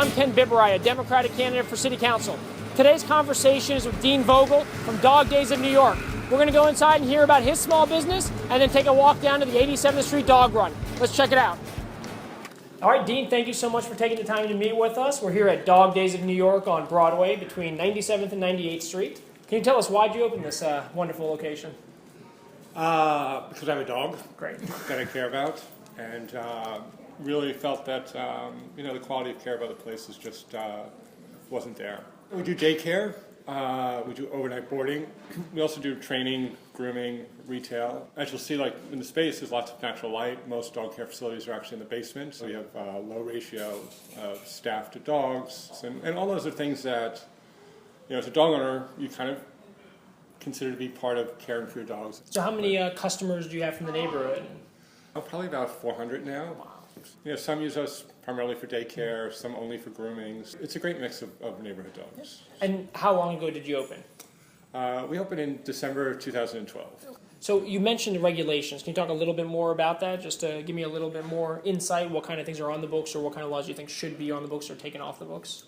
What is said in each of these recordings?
I'm Ken Biberaj, a Democratic candidate for City Council. Today's conversation is with Dean Vogel from Dog Days of New York. We're going to go inside and hear about his small business and then take a walk down to the 87th Street Dog Run. Let's check it out. All right, Dean, thank you so much for taking the time to meet with us. We're here at Dog Days of New York on Broadway between 97th and 98th Street. Can you tell us why'd you open this wonderful location? Because I have a dog. Great. That I care about, and really felt that the quality of care of other places just wasn't there. We do daycare, we do overnight boarding, we also do training, grooming, retail. As you'll see, like in the space, there's lots of natural light. Most dog care facilities are actually in the basement, so we have a low ratio of staff to dogs, and all those are things that, as a dog owner, you kind of consider to be part of caring for your dogs. So how many customers do you have from the neighborhood? Probably about 400 now. Wow. Some use us primarily for daycare, some only for grooming. It's a great mix of neighborhood dogs. And how long ago did you open? We opened in December 2012. So you mentioned the regulations. Can you talk a little bit more about that? Just to give me a little bit more insight, what kind of things are on the books or what kind of laws you think should be on the books or taken off the books?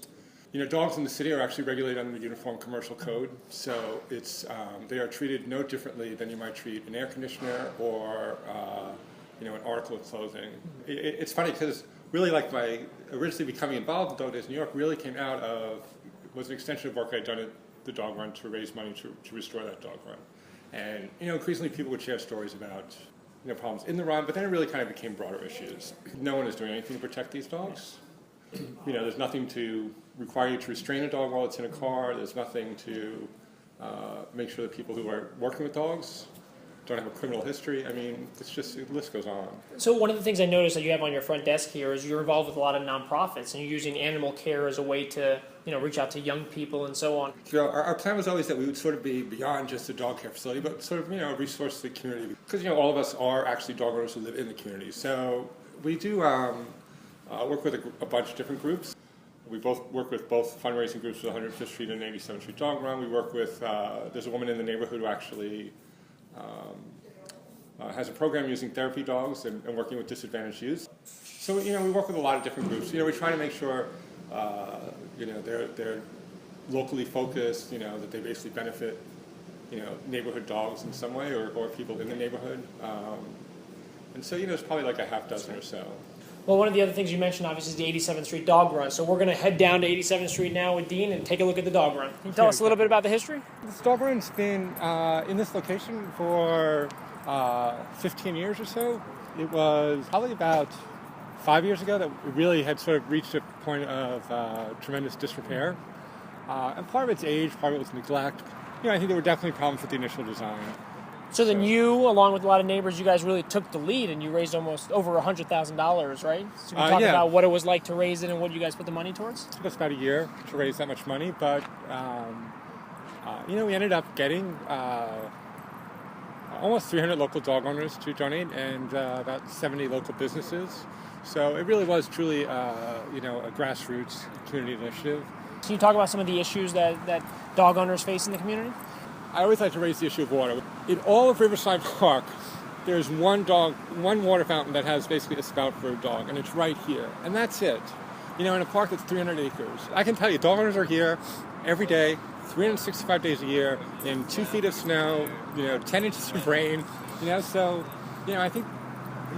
Dogs in the city are actually regulated under the Uniform Commercial Code, so they are treated no differently than you might treat an air conditioner or an article of clothing. It's funny because really, like my originally becoming involved in Dog Days New York really came out of was an extension of work I'd done at the dog run to raise money to restore that dog run, and increasingly people would share stories about problems in the run, but then it really kind of became broader issues. No one is doing anything to protect these dogs. There's nothing to require you to restrain a dog while it's in a car. There's nothing to make sure that people who are working with dogs don't have a criminal history. I mean, the list goes on. So one of the things I noticed that you have on your front desk here is you're involved with a lot of nonprofits and you're using animal care as a way to, reach out to young people and so on. Our plan was always that we would sort of be beyond just a dog care facility, but sort of, a resource to the community. Because, all of us are actually dog owners who live in the community. So we do work with a bunch of different groups. We both work with both fundraising groups with 105th Street and 87th Street Dog Run. We work with, there's a woman in the neighborhood who actually has a program using therapy dogs and working with disadvantaged youth. So, we work with a lot of different groups. We try to make sure, they're locally focused, that they basically benefit, neighborhood dogs in some way or people in the neighborhood. And so, it's probably like a half dozen or so. Well, one of the other things you mentioned, obviously, is the 87th Street Dog Run. So we're going to head down to 87th Street now with Dean and take a look at the dog run. Can you tell us a little bit about the history? This dog run's been in this location for 15 years or so. It was probably about 5 years ago that we really had sort of reached a point of tremendous disrepair. And part of its age, part of it was neglect. I think there were definitely problems with the initial design. So then you, along with a lot of neighbors, you guys really took the lead and you raised almost over $100,000, right? So can you talk about what it was like to raise it and what you guys put the money towards? It took us about a year to raise that much money, but we ended up getting almost 300 local dog owners to donate and about 70 local businesses. So it really was truly a grassroots community initiative. Can you talk about some of the issues that dog owners face in the community? I always like to raise the issue of water. In all of Riverside Park, there's one water fountain that has basically a spout for a dog, and it's right here. And that's it. In a park that's 300 acres. I can tell you, dog owners are here every day, 365 days a year, in 2 feet of snow, 10 inches of rain. So, I think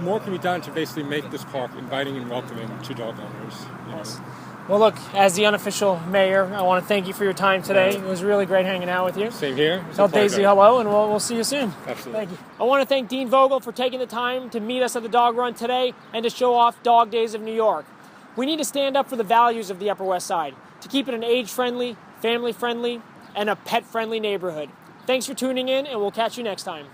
more can be done to basically make this park inviting and welcoming to dog owners. Yes. Well, look, as the unofficial mayor, I want to thank you for your time today. It was really great hanging out with you. Same here. Tell Daisy hello, and we'll see you soon. Absolutely. Thank you. I want to thank Dean Vogel for taking the time to meet us at the dog run today and to show off Dog Days of New York. We need to stand up for the values of the Upper West Side, to keep it an age-friendly, family-friendly, and a pet-friendly neighborhood. Thanks for tuning in, and we'll catch you next time.